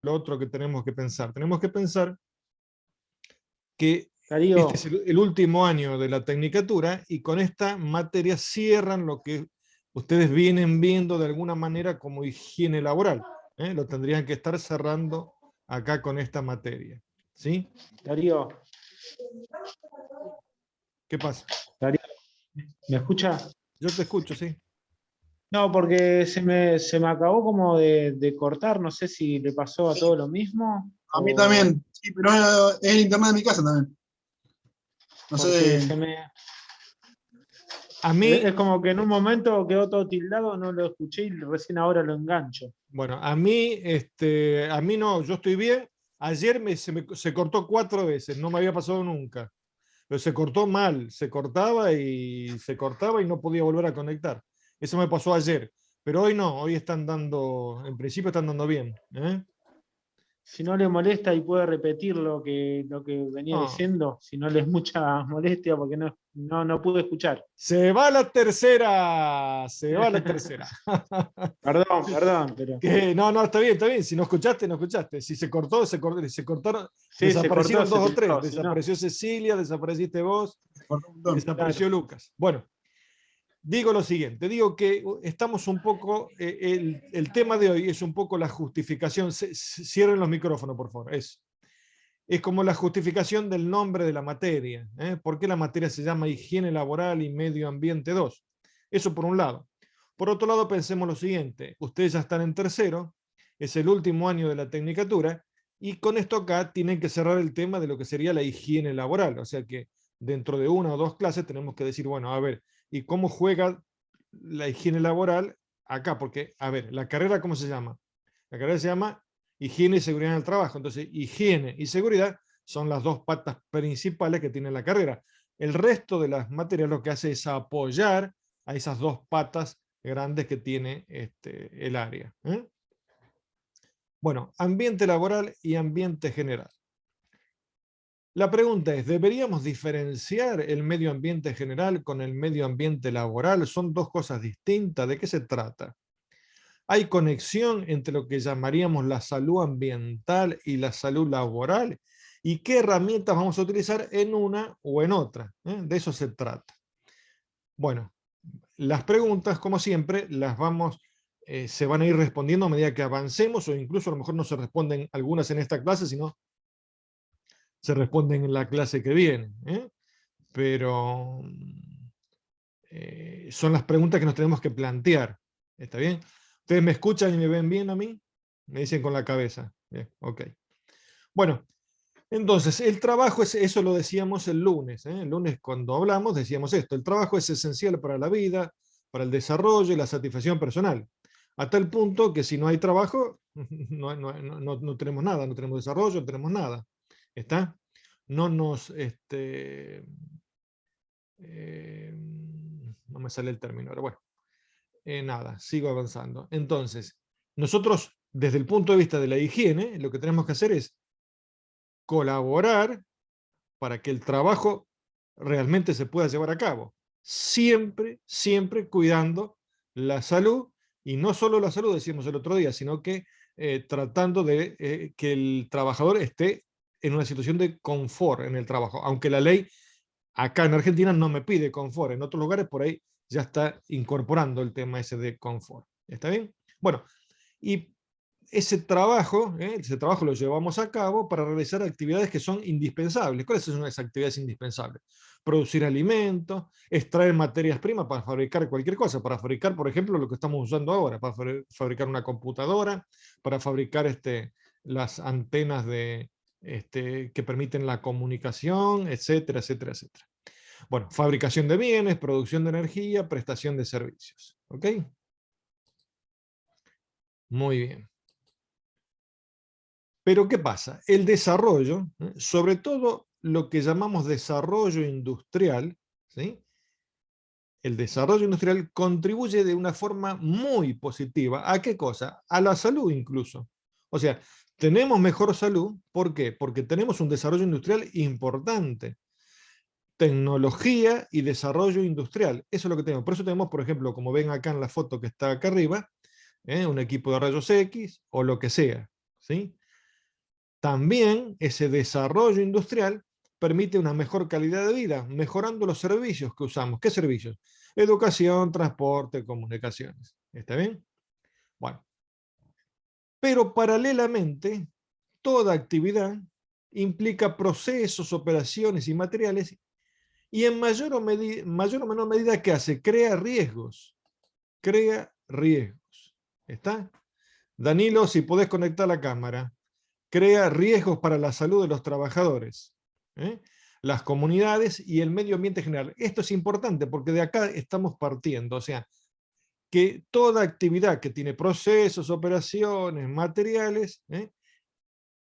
lo otro que tenemos que pensar. Tenemos que pensar que Darío, este es el último año de la tecnicatura y con esta materia cierran lo que ustedes vienen viendo de alguna manera como higiene laboral. Lo tendrían que estar cerrando acá con esta materia. ¿Sí? Darío, ¿Qué pasa? Darío, ¿me escucha? Yo te escucho, sí. No, porque se me acabó como de cortar, no sé si le pasó a todo lo mismo, A mí o también, sí, pero es el internet de mi casa también. No porque sé. A mí, es como que en un momento quedó todo tildado, no lo escuché y recién ahora lo engancho. bueno, a mí no, yo estoy bien. Ayer se cortó 4 veces, no me había pasado nunca. Pero se cortó mal, se cortaba y no podía volver a conectar. Eso me pasó ayer, pero hoy no, hoy están dando, en principio están dando bien. ¿Eh? Si no le molesta y puede repetir lo que venía No. diciendo, si no le es mucha molestia, porque no pude escuchar. Se va la tercera, se va la tercera. Perdón, pero No, no, está bien, está bien. Si no escuchaste, no escuchaste. Si se cortó, se cortaron, sí, se cortó, desaparecieron se dos o tres. tildó, si no, Desapareció Cecilia, desapareciste vos Se cortó un y montón. desapareció claro. Lucas. Bueno, digo lo siguiente, digo que estamos un poco, el tema de hoy es un poco la justificación, cierren los micrófonos por favor, es como la justificación del nombre de la materia, ¿eh? ¿Por qué la materia se llama higiene laboral y medio ambiente 2? Eso por un lado. Por otro lado, pensemos lo siguiente, ustedes ya están en tercero, es el último año de la tecnicatura, y con esto acá tienen que cerrar el tema de lo que sería la higiene laboral, o sea que dentro de una o dos clases tenemos que decir, bueno, a ver, ¿y cómo juega la higiene laboral acá? Porque, a ver, la carrera, ¿cómo se llama? La carrera se llama higiene y seguridad en el trabajo. Entonces, higiene y seguridad son las dos patas principales que tiene la carrera. El resto de las materias lo que hace es apoyar a esas dos patas grandes que tiene el área. Bueno, ambiente laboral y ambiente general. La pregunta es, ¿deberíamos diferenciar el medio ambiente general con el medio ambiente laboral? ¿Son dos cosas distintas? ¿De qué se trata? ¿Hay conexión entre lo que llamaríamos la salud ambiental y la salud laboral? ¿Y qué herramientas vamos a utilizar en una o en otra? De eso se trata. Bueno, las preguntas, como siempre, se van a ir respondiendo a medida que avancemos, o incluso a lo mejor no se responden algunas en esta clase, sino se responden en la clase que viene. Pero son las preguntas que nos tenemos que plantear. ¿Está bien? ¿Ustedes me escuchan y me ven bien a mí? Me dicen con la cabeza. Bien, ok. Bueno, entonces, el trabajo, eso lo decíamos el lunes. El lunes cuando hablamos decíamos esto. El trabajo es esencial para la vida, para el desarrollo y la satisfacción personal. A tal punto que si no hay trabajo, no tenemos nada, no tenemos desarrollo, no tenemos nada. ¿Está? No nos, no me sale el término, pero bueno, nada, sigo avanzando. Entonces, nosotros, desde el punto de vista de la higiene, lo que tenemos que hacer es colaborar para que el trabajo realmente se pueda llevar a cabo. Siempre, siempre cuidando la salud, y no solo la salud, decíamos el otro día, sino que tratando de que el trabajador esté en una situación de confort en el trabajo, aunque la ley acá en Argentina no me pide confort, en otros lugares por ahí ya está incorporando el tema ese de confort. ¿Está bien? Bueno, y ese trabajo lo llevamos a cabo para realizar actividades que son indispensables. ¿Cuáles son esas actividades indispensables? Producir alimentos, extraer materias primas para fabricar cualquier cosa, para fabricar, por ejemplo, lo que estamos usando ahora, para fabricar una computadora, para fabricar las antenas que permiten la comunicación, etcétera, etcétera, etcétera. Bueno, fabricación de bienes, producción de energía, prestación de servicios. ¿Ok? Muy bien. Pero ¿qué pasa? El desarrollo, sobre todo lo que llamamos desarrollo industrial, ¿sí? El desarrollo industrial contribuye de una forma muy positiva. ¿A qué cosa? A la salud incluso. O sea, tenemos mejor salud, ¿por qué? Porque tenemos un desarrollo industrial importante. Tecnología y desarrollo industrial. Eso es lo que tenemos. Por eso tenemos, por ejemplo, como ven acá en la foto que está acá arriba, un equipo de rayos X o lo que sea, ¿sí? También ese desarrollo industrial permite una mejor calidad de vida, mejorando los servicios que usamos. ¿Qué servicios? Educación, transporte, comunicaciones. ¿Está bien? Bueno. Pero paralelamente, toda actividad implica procesos, operaciones y materiales, y en mayor o menor medida, ¿qué hace? Crea riesgos. Crea riesgos. ¿Está? Danilo, si podés conectar la cámara. Crea riesgos para la salud de los trabajadores, las comunidades y el medio ambiente general. Esto es importante porque de acá estamos partiendo, o sea, que toda actividad que tiene procesos, operaciones, materiales,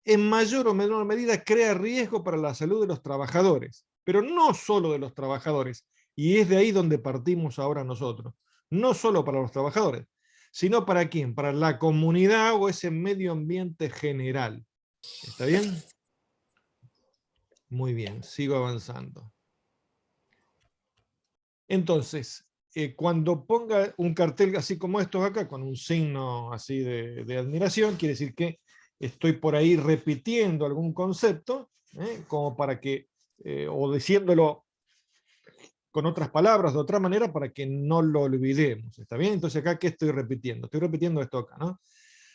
en mayor o menor medida crea riesgo para la salud de los trabajadores, pero no solo de los trabajadores, y es de ahí donde partimos ahora nosotros, no solo para los trabajadores, sino para quién, para la comunidad o ese medio ambiente general. ¿Está bien? Muy bien, sigo avanzando. Entonces, cuando ponga un cartel así como estos acá, con un signo así de admiración, quiere decir que estoy por ahí repitiendo algún concepto, como para que, o diciéndolo con otras palabras, de otra manera, para que no lo olvidemos. ¿Está bien? Entonces acá, ¿qué estoy repitiendo? Estoy repitiendo esto acá, ¿no?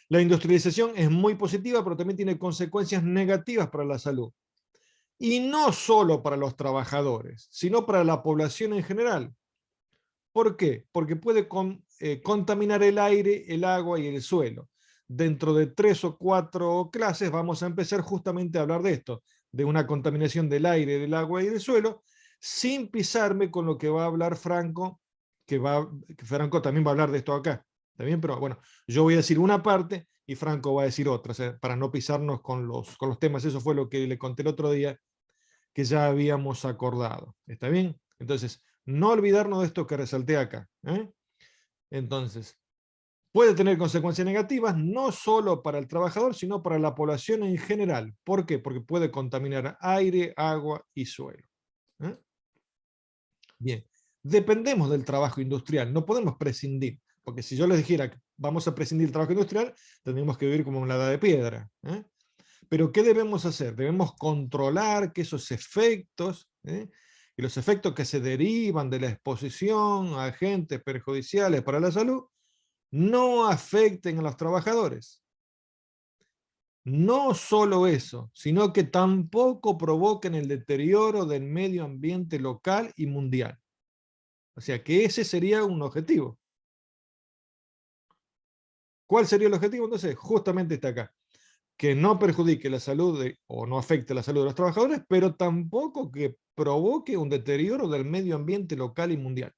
La industrialización es muy positiva, pero también tiene consecuencias negativas para la salud. Y no solo para los trabajadores, sino para la población en general. ¿Por qué? Porque puede contaminar el aire, el agua y el suelo. Dentro de 3 o 4 clases vamos a empezar justamente a hablar de esto, de una contaminación del aire, del agua y del suelo, sin pisarme con lo que va a hablar Franco, que Franco también va a hablar de esto acá. ¿Está bien? Pero bueno, yo voy a decir una parte y Franco va a decir otra, o sea, para no pisarnos con los temas. Eso fue lo que le conté el otro día, que ya habíamos acordado. ¿Está bien? Entonces, no olvidarnos de esto que resalté acá. Entonces, puede tener consecuencias negativas no solo para el trabajador, sino para la población en general. ¿Por qué? Porque puede contaminar aire, agua y suelo. Bien, dependemos del trabajo industrial, no podemos prescindir, porque si yo les dijera que vamos a prescindir del trabajo industrial, tendríamos que vivir como en la edad de piedra. Pero ¿qué debemos hacer? Debemos controlar que esos efectos, y los efectos que se derivan de la exposición a agentes perjudiciales para la salud, no afecten a los trabajadores. No solo eso, sino que tampoco provoquen el deterioro del medio ambiente local y mundial. O sea que ese sería un objetivo. ¿Cuál sería el objetivo? Entonces, justamente está acá. Que no perjudique la salud o no afecte la salud de los trabajadores, pero tampoco que provoque un deterioro del medio ambiente local y mundial.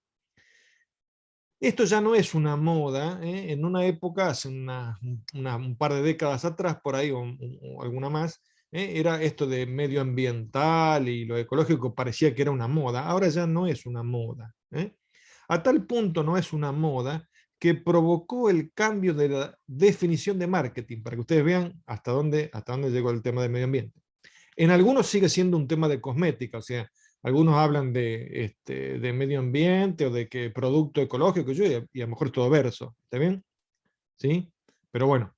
Esto ya no es una moda, en una época, hace un par de décadas atrás, por ahí, o alguna más, era esto de medio ambiental y lo ecológico parecía que era una moda. Ahora ya no es una moda. A tal punto no es una moda que provocó el cambio de la definición de marketing, para que ustedes vean hasta dónde llegó el tema del medio ambiente. En algunos sigue siendo un tema de cosmética, o sea, algunos hablan de medio ambiente o de que producto ecológico, y a lo mejor es todo verso, ¿está bien? ¿Sí? Pero bueno,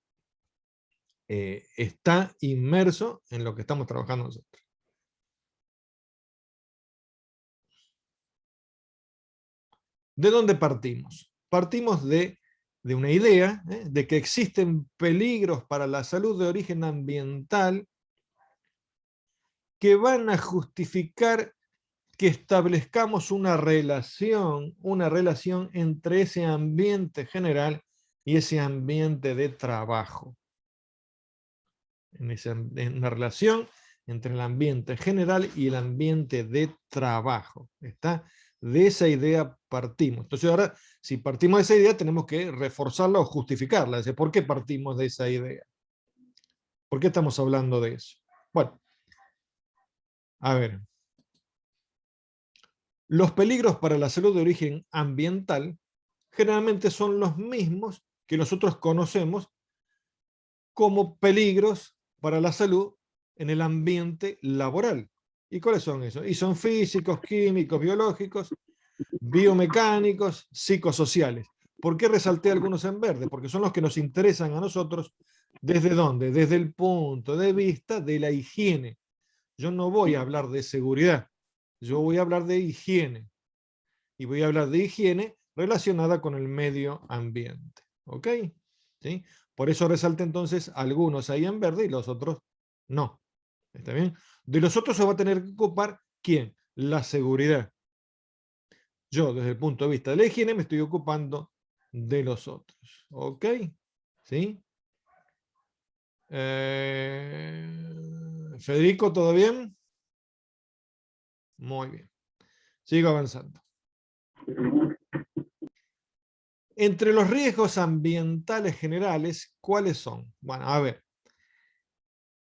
está inmerso en lo que estamos trabajando nosotros. ¿De dónde partimos? Partimos de una idea, de que existen peligros para la salud de origen ambiental que van a justificar que establezcamos una relación entre ese ambiente general y ese ambiente de trabajo. En una relación entre el ambiente general y el ambiente de trabajo. ¿Está? De esa idea partimos. Entonces ahora, si partimos de esa idea, tenemos que reforzarla o justificarla. ¿Por qué partimos de esa idea? ¿Por qué estamos hablando de eso? Bueno, a ver. Los peligros para la salud de origen ambiental generalmente son los mismos que nosotros conocemos como peligros para la salud en el ambiente laboral. ¿Y cuáles son esos? Y son físicos, químicos, biológicos, biomecánicos, psicosociales. ¿Por qué resalté algunos en verde? Porque son los que nos interesan a nosotros ¿Desde dónde? Desde el punto de vista de la higiene. Yo no voy a hablar de seguridad, yo voy a hablar de higiene. Y voy a hablar de higiene relacionada con el medio ambiente. ¿Ok? ¿Sí? Por eso resalta entonces algunos ahí en verde y los otros no. ¿Está bien? De los otros se va a tener que ocupar ¿quién? La seguridad. Yo, desde el punto de vista de la higiene, me estoy ocupando de los otros. ¿Ok? ¿Sí? Federico, ¿todo bien? Muy bien. Sigo avanzando. Entre los riesgos ambientales generales, ¿cuáles son? Bueno, a ver.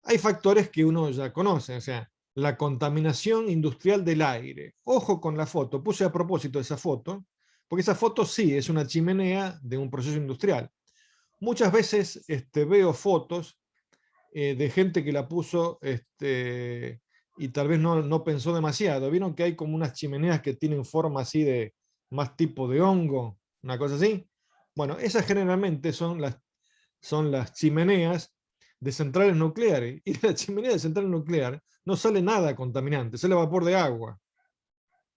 Hay factores que uno ya conoce, o sea, la contaminación industrial del aire. Ojo con la foto, puse a propósito esa foto, porque esa foto sí es una chimenea de un proceso industrial. Muchas veces veo fotos de gente que la puso y tal vez no pensó demasiado. ¿Vieron que hay como unas chimeneas que tienen forma así de más tipo de hongo? Una cosa así. Bueno, esas generalmente son las chimeneas de centrales nucleares. Y de la chimenea de central nuclear no sale nada contaminante, sale vapor de agua.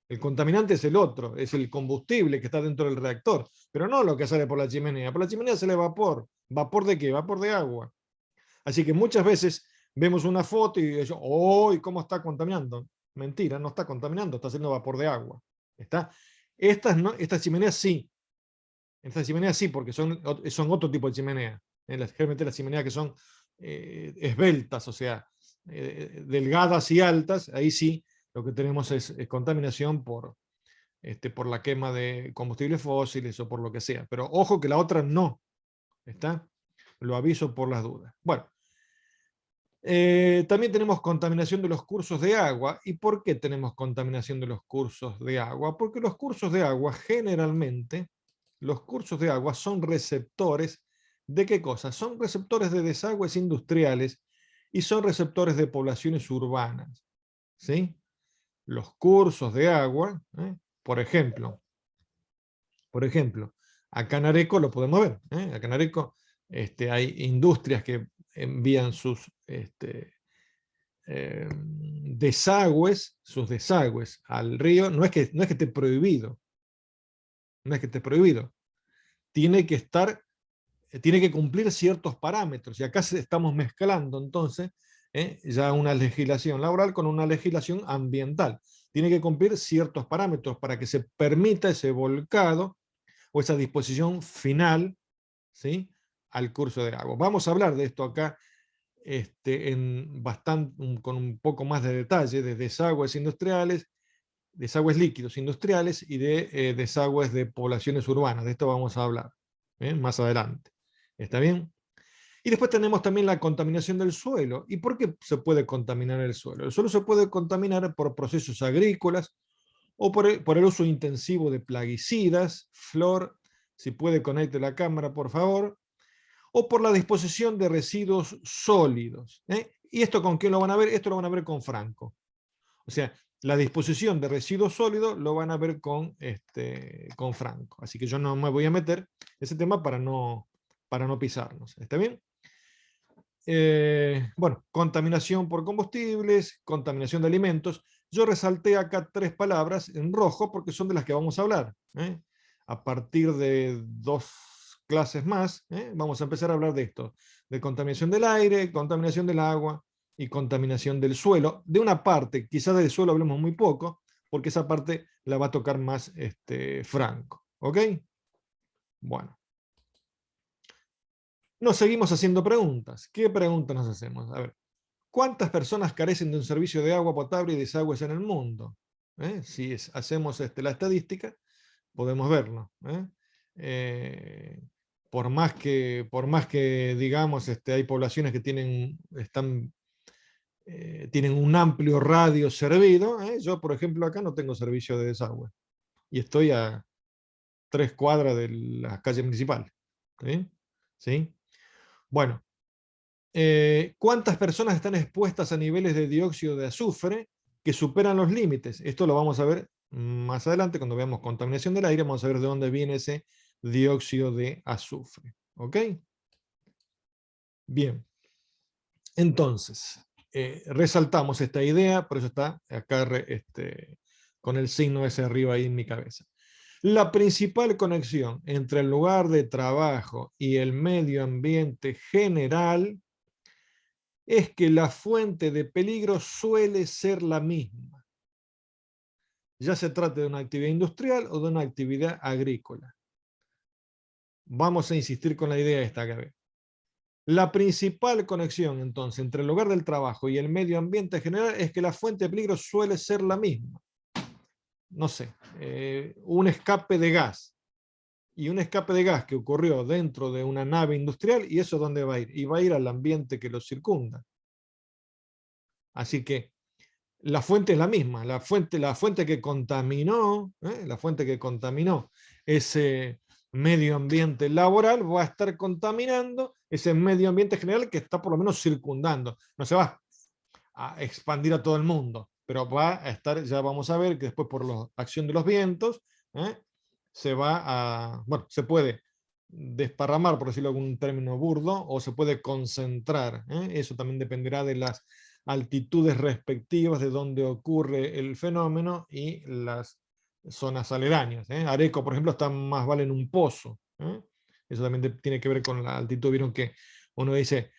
El contaminante es el otro, es el combustible que está dentro del reactor, pero no lo que sale por la chimenea. Por la chimenea sale vapor. ¿Vapor de qué? Vapor de agua. Así que muchas veces vemos una foto y decimos, ¡oh! ¿Cómo está contaminando? Mentira, no está contaminando, está haciendo vapor de agua. ¿Está? Estas chimeneas sí. Estas chimeneas sí, porque son otro tipo de chimenea. Generalmente las chimeneas que son esbeltas, o sea, delgadas y altas, ahí sí lo que tenemos es contaminación por la quema de combustibles fósiles o por lo que sea. Pero ojo que la otra no. ¿Está? Lo aviso por las dudas. Bueno, también tenemos contaminación de los cursos de agua. ¿Y por qué tenemos contaminación de los cursos de agua? Porque los cursos de agua generalmente, los cursos de agua son receptores ¿de qué cosa? Son receptores de desagües industriales y son receptores de poblaciones urbanas. ¿Sí? Los cursos de agua, por ejemplo, acá en Areco lo podemos ver. Acá en Areco hay industrias que envían sus sus desagües al río. No es que esté prohibido, no es que esté prohibido. Tiene que cumplir ciertos parámetros. Y acá estamos mezclando entonces ya una legislación laboral con una legislación ambiental. Tiene que cumplir ciertos parámetros para que se permita ese volcado o esa disposición final, ¿sí?, al curso de agua. Vamos a hablar de esto acá con un poco más de detalle, de desagües industriales, desagües líquidos industriales y de desagües de poblaciones urbanas. De esto vamos a hablar más adelante. ¿Está bien? Y después tenemos también la contaminación del suelo. ¿Y por qué se puede contaminar el suelo? El suelo se puede contaminar por procesos agrícolas o por el uso intensivo de plaguicidas. Flor, si puede conecte la cámara, por favor. O por la disposición de residuos sólidos. ¿Y esto con quién lo van a ver? Esto lo van a ver con Franco. O sea, la disposición de residuos sólidos lo van a ver con Franco. Así que yo no me voy a meter en ese tema para no pisarnos. ¿Está bien? Bueno, contaminación por combustibles, contaminación de alimentos. Yo resalté acá 3 palabras en rojo porque son de las que vamos a hablar. A partir de 2 clases más, vamos a empezar a hablar de esto, de contaminación del aire, contaminación del agua y contaminación del suelo. De una parte, quizás del suelo hablemos muy poco, porque esa parte la va a tocar más Franco. ¿Ok? Bueno. Nos seguimos haciendo preguntas. ¿Qué preguntas nos hacemos? A ver, ¿cuántas personas carecen de un servicio de agua potable y desagües en el mundo? Si hacemos la estadística, podemos verlo. Por más que digamos, hay poblaciones que tienen un amplio radio servido. Yo, por ejemplo, acá no tengo servicio de desagüe. Y estoy a 3 cuadras de la calle municipal. ¿Sí? ¿Sí? Bueno, ¿cuántas personas están expuestas a niveles de dióxido de azufre que superan los límites? Esto lo vamos a ver más adelante cuando veamos contaminación del aire. Vamos a ver de dónde viene ese dióxido de azufre. ¿Ok? Bien. Entonces, resaltamos esta idea, por eso está acá con el signo ese arriba ahí en mi cabeza. La principal conexión entre el lugar de trabajo y el medio ambiente general es que la fuente de peligro suele ser la misma, ya se trate de una actividad industrial o de una actividad agrícola. Vamos a insistir con la idea esta que ve. La principal conexión, entonces, entre el lugar del trabajo y el medio ambiente general es que la fuente de peligro suele ser la misma. No sé, un escape de gas. Y un escape de gas que ocurrió dentro de una nave industrial, ¿y eso dónde va a ir? Y va a ir al ambiente que lo circunda. Así que la fuente es la misma, la fuente que contaminó, la fuente que contaminó ese medio ambiente laboral va a estar contaminando ese medio ambiente general que está por lo menos circundando. No se va a expandir a todo el mundo, pero va a estar, ya vamos a ver que después por la acción de los vientos, se va a, bueno, se puede desparramar, por decirlo en algún término burdo, o se puede concentrar. Eso también dependerá de las altitudes respectivas de donde ocurre el fenómeno y las zonas aledañas. Areco, por ejemplo, está más vale en un pozo. Eso también tiene que ver con la altitud. Vieron que uno dice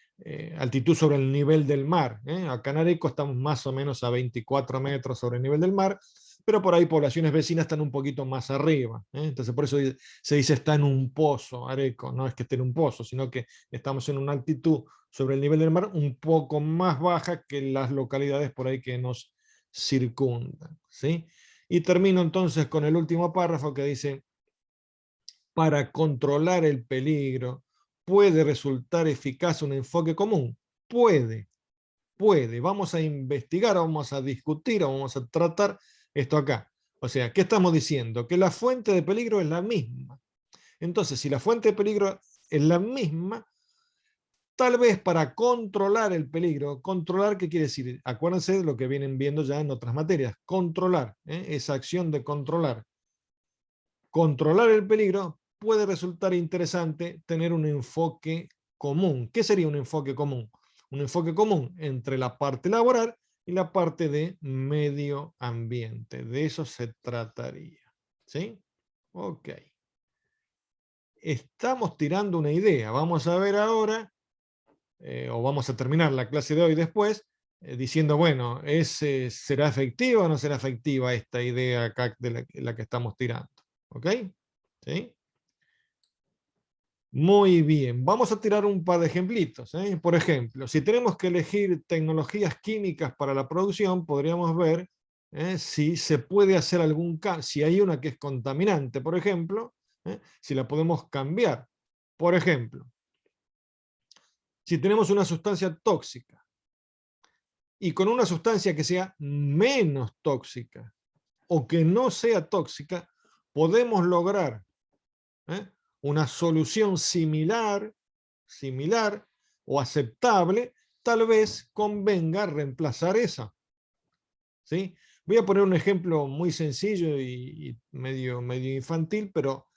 altitud sobre el nivel del mar. Acá en Areco estamos más o menos a 24 metros sobre el nivel del mar, pero por ahí poblaciones vecinas están un poquito más arriba. Entonces por eso se dice está en un pozo, Areco. No es que esté en un pozo, sino que estamos en una altitud sobre el nivel del mar un poco más baja que las localidades por ahí que nos circundan. ¿Sí? Y termino entonces con el último párrafo que dice, para controlar el peligro, ¿puede resultar eficaz un enfoque común? Puede. Vamos a investigar, vamos a discutir, vamos a tratar esto acá. O sea, ¿qué estamos diciendo? Que la fuente de peligro es la misma. Entonces, si la fuente de peligro es la misma, tal vez para controlar el peligro, controlar, ¿qué quiere decir? Acuérdense de lo que vienen viendo ya en otras materias, controlar, esa acción de controlar. Controlar el peligro puede resultar interesante tener un enfoque común. ¿Qué sería un enfoque común? Un enfoque común entre la parte laboral y la parte de medio ambiente. De eso se trataría. ¿Sí? Ok. Estamos tirando una idea. Vamos a ver ahora, o vamos a terminar la clase de hoy después, diciendo, bueno, ¿será efectiva o no será efectiva esta idea acá de la que estamos tirando? ¿Ok? ¿Sí? Muy bien, vamos a tirar un par de ejemplitos. Por ejemplo, si tenemos que elegir tecnologías químicas para la producción, podríamos ver si se puede hacer algún cambio, si hay una que es contaminante, por ejemplo, si la podemos cambiar. Por ejemplo, si tenemos una sustancia tóxica y con una sustancia que sea menos tóxica o que no sea tóxica, podemos lograr una solución similar o aceptable, tal vez convenga reemplazar esa. ¿Sí? Voy a poner un ejemplo muy sencillo y medio infantil, pero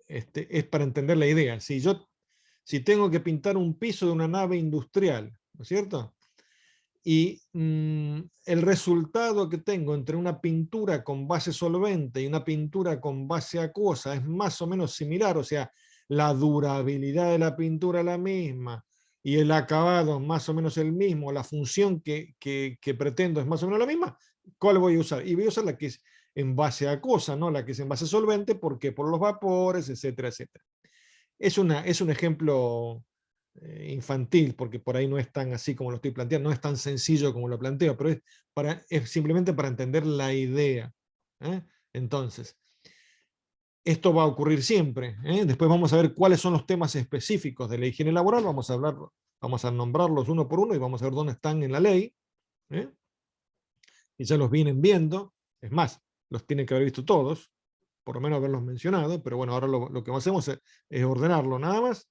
es para entender la idea. Si tengo que pintar un piso de una nave industrial, ¿no es cierto? Y el resultado que tengo entre una pintura con base solvente y una pintura con base acuosa es más o menos similar, o sea, la durabilidad de la pintura es la misma y el acabado es más o menos el mismo, la función que pretendo es más o menos la misma, ¿cuál voy a usar? Y voy a usar la que es en base acuosa, no la que es en base solvente, porque por los vapores, etcétera, etcétera. Es un ejemplo infantil, porque por ahí no es tan así como lo estoy planteando, no es tan sencillo como lo planteo, pero es simplemente para entender la idea. Entonces, esto va a ocurrir siempre. Después vamos a ver cuáles son los temas específicos de la higiene laboral, vamos a nombrarlos uno por uno y vamos a ver dónde están en la ley. Y ya los vienen viendo, es más, los tienen que haber visto todos, por lo menos haberlos mencionado, pero bueno, ahora lo que hacemos es ordenarlo nada más.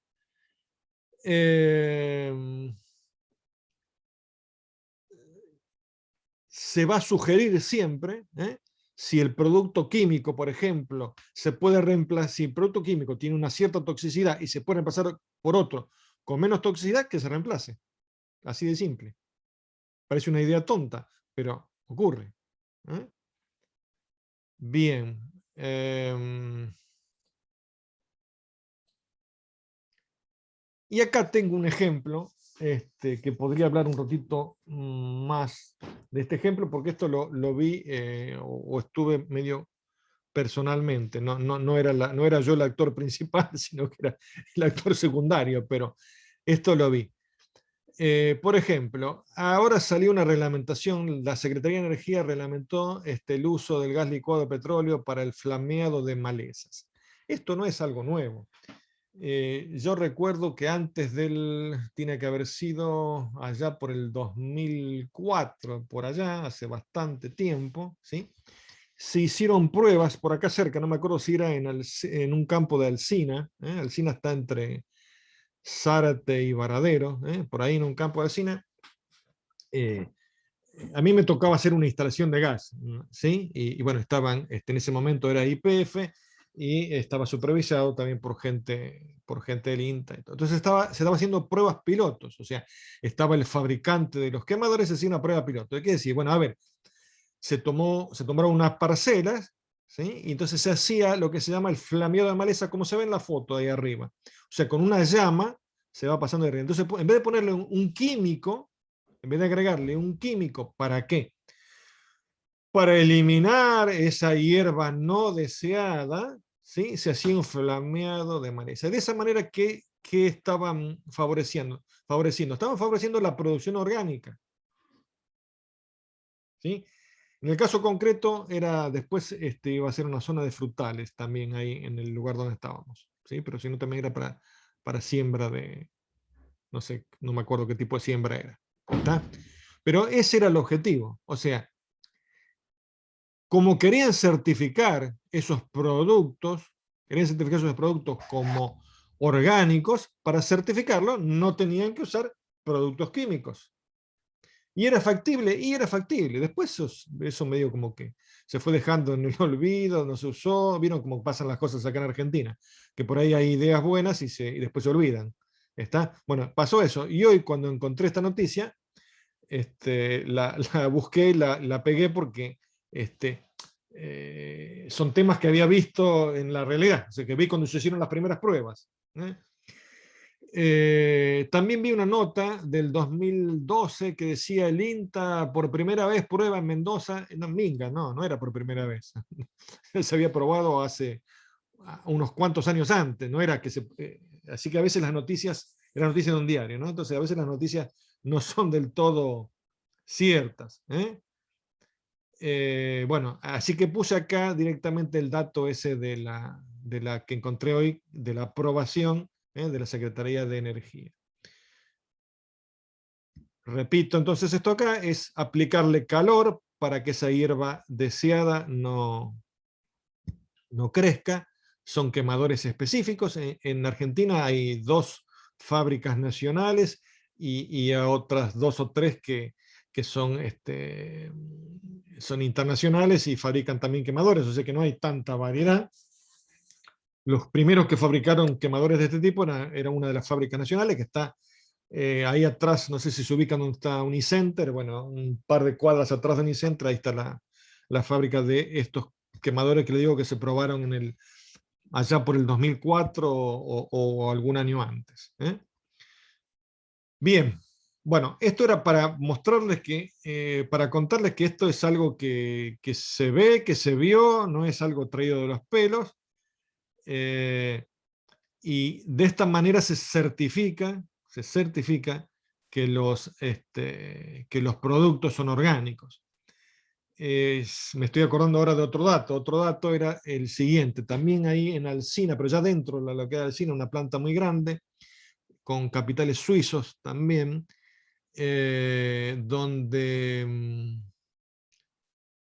Se va a sugerir siempre, si el producto químico, por ejemplo, se puede reemplazar, si el producto químico tiene una cierta toxicidad y se puede reemplazar por otro con menos toxicidad que se reemplace. Así de simple. Parece una idea tonta, pero ocurre. ¿Eh? Bien. Y acá tengo un ejemplo, que podría hablar un ratito más de este ejemplo, porque esto lo vi o estuve medio personalmente. No era yo el actor principal, sino que era el actor secundario, pero esto lo vi. Por ejemplo, ahora salió una reglamentación, la Secretaría de Energía reglamentó el uso del gas licuado de petróleo para el flameado de malezas. Esto no es algo nuevo. Yo recuerdo que antes tiene que haber sido allá por el 2004, por allá, hace bastante tiempo, ¿sí? Se hicieron pruebas por acá cerca, no me acuerdo si era en un campo de Alsina. Alsina está entre Zárate y Varadero, por ahí en un campo de Alsina. A mí me tocaba hacer una instalación de gas, ¿sí? Y bueno, estaban, en ese momento era YPF y estaba supervisado también por gente del INTA. Entonces se estaba haciendo pruebas pilotos, o sea, estaba el fabricante de los quemadores, hacía una prueba piloto. ¿Qué decir? Bueno, a ver, se tomaron unas parcelas, ¿sí? Y entonces se hacía lo que se llama el flameado de maleza, como se ve en la foto ahí arriba. O sea, con una llama se va pasando de arriba. Entonces, en vez de ponerle un químico, en vez de agregarle un químico, ¿para qué? Para eliminar esa hierba no deseada, ¿sí? Se hacía un flameado de maleza. De esa manera, ¿qué estaban favoreciendo? Estaban favoreciendo la producción orgánica, ¿sí? En el caso concreto, después iba a ser una zona de frutales también ahí en el lugar donde estábamos, ¿sí? Pero si no, también era para siembra de, no sé, no me acuerdo qué tipo de siembra era. ¿Está? Pero ese era el objetivo. O sea, como querían certificar esos productos como orgánicos, para certificarlo no tenían que usar productos químicos. Y era factible. Después eso medio como que se fue dejando en el olvido, no se usó. Vieron cómo pasan las cosas acá en Argentina, que por ahí hay ideas buenas y después se olvidan. ¿Está? Bueno, pasó eso. Y hoy cuando encontré esta noticia, la busqué y la pegué porque son temas que había visto en la realidad, o sea, que vi cuando se hicieron las primeras pruebas. También vi una nota del 2012 que decía el INTA por primera vez prueba en Mendoza. No, minga, no era por primera vez. Se había probado hace unos cuantos años antes, no era que así que a veces las noticias, era noticia de un diario, ¿no? Entonces a veces las noticias no son del todo ciertas. Bueno, así que puse acá directamente el dato ese de la que encontré hoy, de la aprobación de la Secretaría de Energía. Repito, entonces esto acá es aplicarle calor para que esa hierba deseada no crezca. Son quemadores específicos. En Argentina hay 2 fábricas nacionales y a otras 2 o 3 que son internacionales y fabrican también quemadores, o sea que no hay tanta variedad. Los primeros que fabricaron quemadores de este tipo era una de las fábricas nacionales que está ahí atrás, no sé si se ubican donde está Unicenter, bueno, un par de cuadras atrás de Unicenter, ahí está la fábrica de estos quemadores que le digo que se probaron allá por el 2004 o algún año antes. Bien, bueno, esto era para mostrarles para contarles que esto es algo que se ve, que se vio, no es algo traído de los pelos, y de esta manera se certifica que los productos son orgánicos. Me estoy acordando ahora de otro dato era el siguiente, también ahí en Alsina, pero ya dentro de la localidad de Alsina, una planta muy grande, con capitales suizos también, donde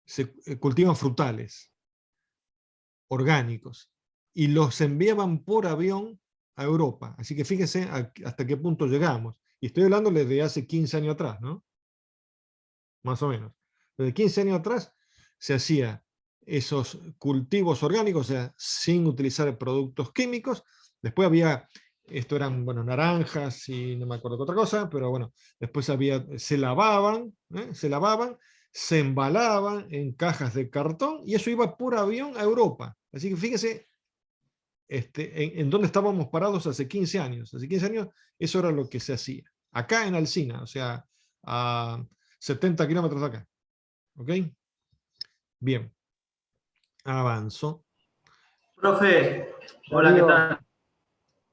se cultivan frutales orgánicos y los enviaban por avión a Europa. Así que fíjense hasta qué punto llegamos. Y estoy hablando de hace 15 años atrás, ¿no? Más o menos. Desde 15 años atrás se hacía esos cultivos orgánicos, o sea, sin utilizar productos químicos. Después había Esto eran, bueno, naranjas y no me acuerdo qué otra cosa, pero bueno, después se lavaban, se embalaban en cajas de cartón y eso iba por avión a Europa. Así que fíjese en dónde estábamos parados hace 15 años. Hace 15 años eso era lo que se hacía. Acá en Alsina, o sea, a 70 kilómetros de acá. ¿Ok? Bien. Avanzo. Profe, hola, ¿qué Darío, tal?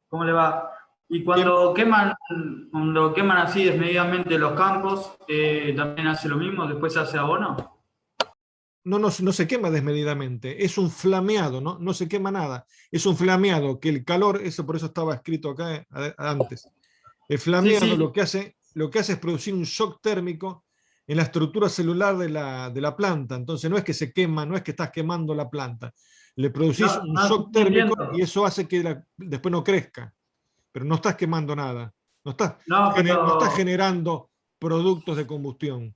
¿Cómo le va? Y Bien. cuando queman así desmedidamente los campos, ¿también hace lo mismo? ¿Después se hace abono? No se quema desmedidamente, es un flameado, no se quema nada. Es un flameado que el calor, eso por eso estaba escrito acá antes. El Sí, flameado sí. lo que hace es producir un shock térmico en la estructura celular de la planta. Entonces no es que se quema, no es que estás quemando la planta. Le producís No, un no, shock no térmico entiendo. y eso hace que después no crezca. Pero no estás quemando nada. No, No estás pero generando productos de combustión.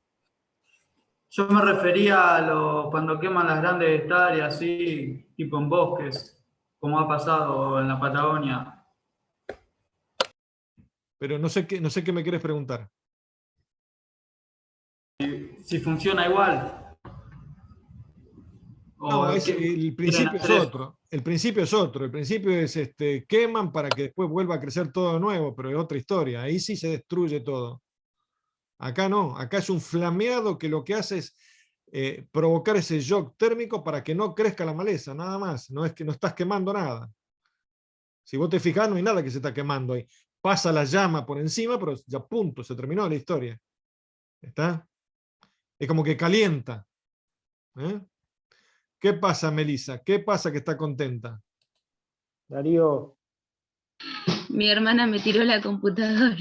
yo me refería a cuando queman las grandes hectáreas, así, tipo en bosques, como ha pasado en la Patagonia. Pero no sé qué me quieres preguntar. Si funciona igual, No, o qué el quieren principio es hacer eso. otro. El principio es otro. El principio es queman para que después vuelva a crecer todo de nuevo, pero es otra historia. Ahí sí se destruye todo. Acá no, acá es un flameado que lo que hace es provocar ese shock térmico para que no crezca la maleza, nada más. No es que no estás quemando nada. Si vos te fijás, no hay nada que se está quemando ahí. Pasa la llama por encima, pero ya punto, se terminó la historia. ¿Está? Es como que calienta. ¿Eh? ¿Qué pasa, Melissa? ¿Qué pasa que está contenta? Darío, Mi hermana me tiró la computadora.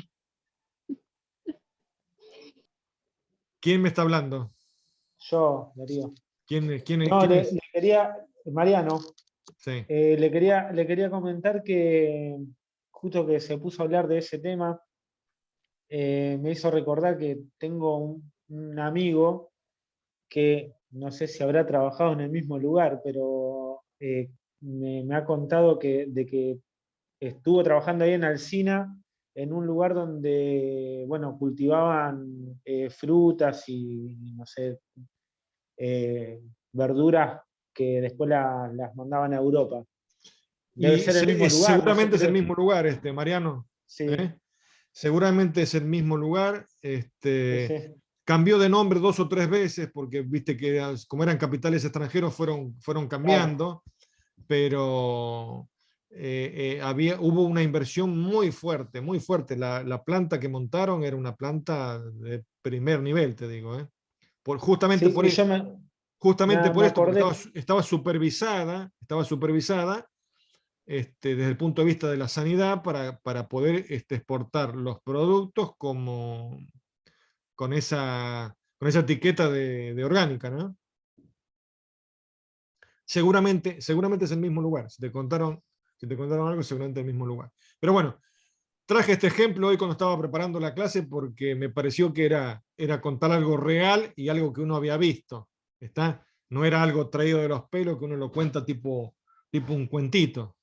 ¿Quién me está hablando? yo, Darío. No, ¿Quién es? le quería, Mariano, Sí. le quería comentar que justo que se puso a hablar de ese tema, me hizo recordar que tengo un amigo que no sé si habrá trabajado en el mismo lugar, pero me ha contado de que estuvo trabajando ahí en Alsina, en un lugar donde, bueno, cultivaban frutas y, no sé, verduras que después las mandaban a Europa. Debe ser el mismo lugar, no sé, Seguramente es el creo. mismo lugar, Mariano. Sí, ¿Eh? Seguramente es el mismo lugar. sí, sí. Cambió de nombre 2 o 3 veces porque viste que como eran capitales extranjeros fueron Claro. cambiando, pero hubo una inversión muy fuerte, muy fuerte. La planta que montaron era una planta de primer nivel, te digo. Justamente Sí, por, y yo me, justamente por me esto, porque acordé. estaba supervisada desde el punto de vista de la sanidad para poder exportar los productos con esa etiqueta de orgánica, ¿no? Seguramente es el mismo lugar. Si te contaron algo, seguramente es el mismo lugar. Pero bueno, traje este ejemplo hoy cuando estaba preparando la clase porque me pareció que era contar algo real y algo que uno había visto. ¿Está? No era algo traído de los pelos que uno lo cuenta tipo un cuentito.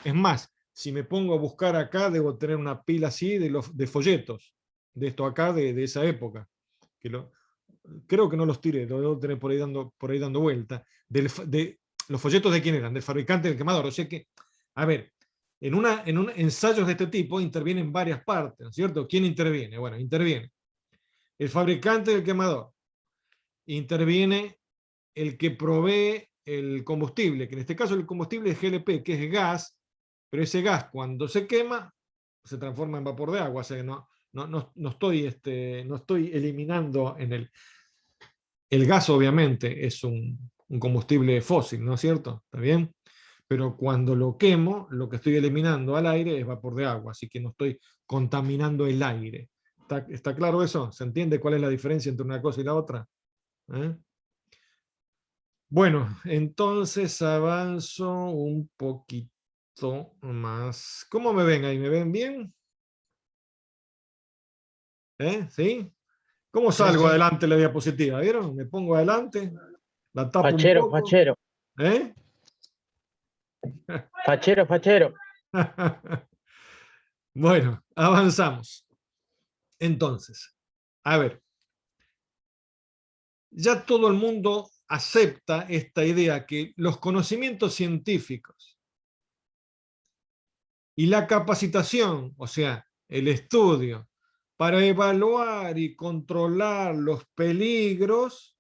Es más, si me pongo a buscar acá, debo tener una pila así de folletos, de esto acá, de esa época. Que creo que no los tiré, lo debo tener por ahí dando vuelta. ¿Los folletos de quién eran? Del fabricante del quemador. O sea que, a ver, en un ensayos de este tipo intervienen varias partes, ¿no es cierto? ¿Quién interviene? Bueno, interviene el fabricante del quemador, interviene el que provee el combustible, que en este caso el combustible es GLP, que es gas, pero ese gas cuando se quema se transforma en vapor de agua, o sea, no estoy eliminando el gas obviamente es un combustible fósil, ¿no es cierto? ¿Está bien? Pero cuando lo quemo, lo que estoy eliminando al aire es vapor de agua, así que no estoy contaminando el aire. ¿Está claro eso? ¿Se entiende cuál es la diferencia entre una cosa y la otra? ¿Eh? Bueno, entonces avanzo un poquito más. ¿Cómo me ven ahí? ¿Me ven bien? ¿Sí? ¿Cómo Sí, salgo sí. adelante de la diapositiva? ¿Vieron? Me pongo adelante, la tapo un Fachero, poco. fachero, ¿Eh? fachero, fachero. Bueno, avanzamos. Entonces, a ver, ya todo el mundo acepta esta idea que los conocimientos científicos y la capacitación, o sea, el estudio, para evaluar y controlar los peligros,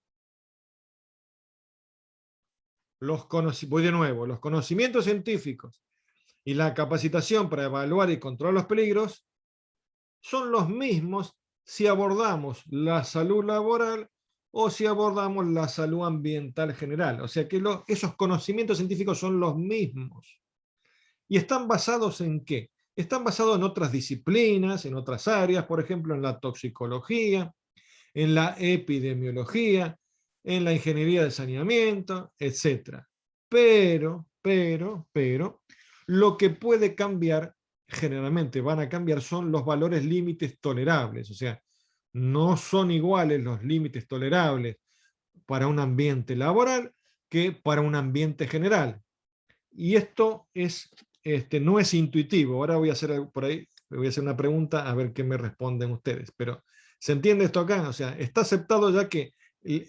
voy de nuevo, los conocimientos científicos y la capacitación para evaluar y controlar los peligros son los mismos si abordamos la salud laboral o si abordamos la salud ambiental general. O sea que esos conocimientos científicos son los mismos. ¿Y están basados en qué? Están basados en otras disciplinas, en otras áreas, por ejemplo, en la toxicología, en la epidemiología, en la ingeniería de saneamiento, etc. Pero, lo que puede cambiar, generalmente van a cambiar, son los valores límites tolerables. O sea, no son iguales los límites tolerables para un ambiente laboral que para un ambiente general. Y esto no es intuitivo. Ahora voy a hacer por ahí, voy a hacer una pregunta a ver qué me responden ustedes. Pero, ¿se entiende esto acá? O sea, está aceptado ya que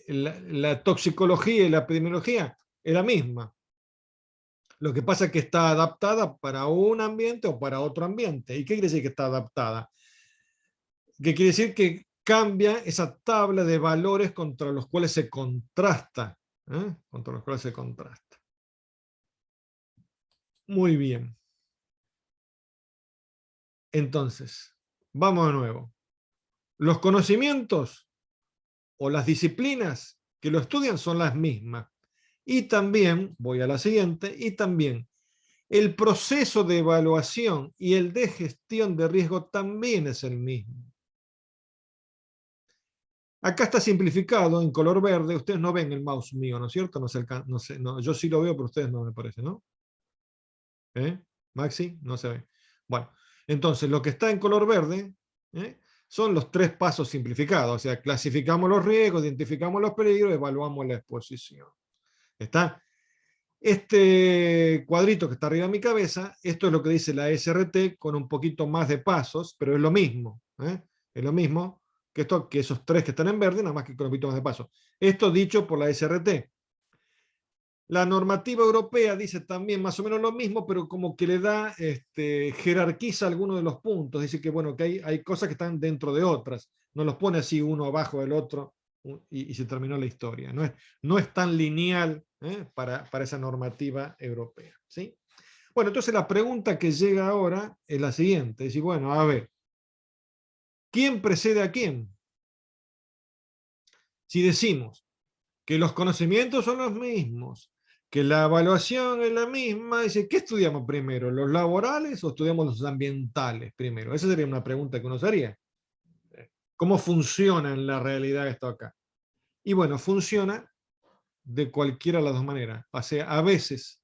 la toxicología y la epidemiología es la misma. Lo que pasa es que está adaptada para un ambiente o para otro ambiente. ¿Y qué quiere decir que está adaptada? ¿Qué quiere decir? Que cambia esa tabla de valores contra los cuales se contrasta. Contra los cuales se contrasta. Muy bien. Entonces, vamos de nuevo. Los conocimientos o las disciplinas que lo estudian son las mismas. Y también, voy a la siguiente, y también el proceso de evaluación y el de gestión de riesgo también es el mismo. Acá está simplificado en color verde. Ustedes no ven el mouse mío, ¿no es cierto? No, yo sí lo veo, pero ustedes no, me parece, ¿no? Maxi, no se ve. Bueno, entonces lo que está en color verde son los 3 pasos simplificados. O sea, clasificamos los riesgos, identificamos los peligros, evaluamos la exposición. ¿Está? Este cuadrito que está arriba de mi cabeza, esto es lo que dice la SRT con un poquito más de pasos, pero es lo mismo. Es lo mismo que esos 3 que están en verde, nada más que con un poquito más de pasos. Esto dicho por la SRT. La normativa europea dice también más o menos lo mismo, pero como que le da, jerarquiza algunos de los puntos. Dice que, bueno, que hay cosas que están dentro de otras. No los pone así uno abajo del otro y se terminó la historia. No es tan lineal para esa normativa europea. ¿Sí? Bueno, entonces la pregunta que llega ahora es la siguiente. Dice, bueno, a ver, ¿quién precede a quién? Si decimos que los conocimientos son los mismos, que la evaluación es la misma, dice, ¿qué estudiamos primero? ¿Los laborales o estudiamos los ambientales primero? Esa sería una pregunta que uno se haría. ¿Cómo funciona en la realidad esto acá? Y bueno, funciona de cualquiera de las dos maneras. O sea, a veces,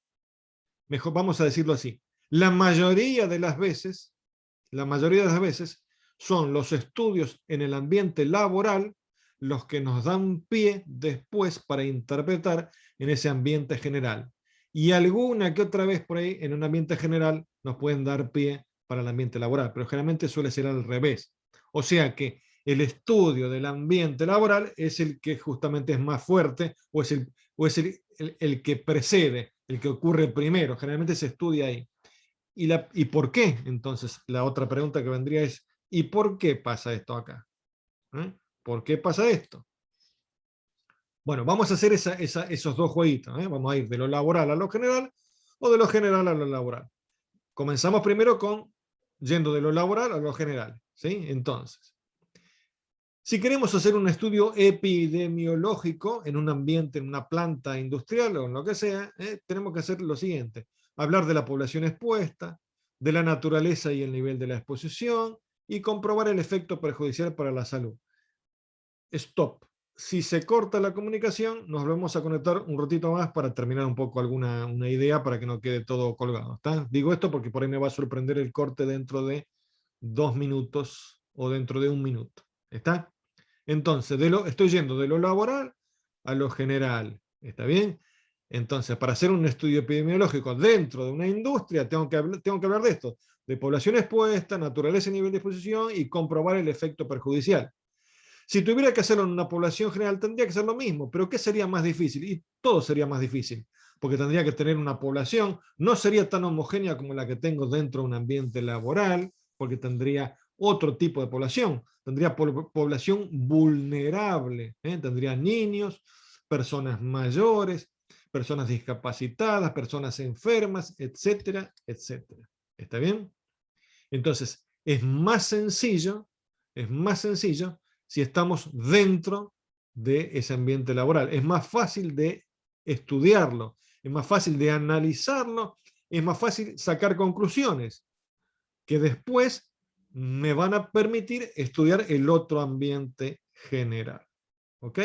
mejor vamos a decirlo así, la mayoría de las veces son los estudios en el ambiente laboral los que nos dan pie después para interpretar en ese ambiente general. Y alguna que otra vez por ahí en un ambiente general nos pueden dar pie para el ambiente laboral, pero generalmente suele ser al revés. O sea que el estudio del ambiente laboral es el que justamente es más fuerte o es el que precede, el que ocurre primero. Generalmente se estudia ahí. ¿Y por qué? Entonces, la otra pregunta que vendría es, ¿y por qué pasa esto acá? ¿Por qué pasa esto? Bueno, vamos a hacer esos 2 jueguitos. Vamos a ir de lo laboral a lo general o de lo general a lo laboral. Comenzamos primero yendo de lo laboral a lo general. ¿Sí? Entonces, si queremos hacer un estudio epidemiológico en un ambiente, en una planta industrial o en lo que sea, tenemos que hacer lo siguiente. Hablar de la población expuesta, de la naturaleza y el nivel de la exposición, y comprobar el efecto perjudicial para la salud. Stop. Si se corta la comunicación, nos vamos a conectar un ratito más para terminar un poco una idea para que no quede todo colgado. ¿Está? Digo esto porque por ahí me va a sorprender el corte dentro de 2 minutos o dentro de 1 minuto. ¿Está? Entonces, estoy yendo de lo laboral a lo general. ¿Está bien? Entonces, para hacer un estudio epidemiológico dentro de una industria, tengo que hablar de esto. de población expuesta, naturaleza y nivel de exposición, y comprobar el efecto perjudicial. Si tuviera que hacerlo en una población general, tendría que ser lo mismo, pero ¿qué sería más difícil? Y todo sería más difícil, porque tendría que tener una población, no sería tan homogénea como la que tengo dentro de un ambiente laboral, porque tendría otro tipo de población, tendría población vulnerable, tendría niños, personas mayores, personas discapacitadas, personas enfermas, etcétera, etcétera. ¿Está bien? Entonces, es más sencillo si estamos dentro de ese ambiente laboral. Es más fácil de estudiarlo, es más fácil de analizarlo, es más fácil sacar conclusiones que después me van a permitir estudiar el otro ambiente general. ¿Ok?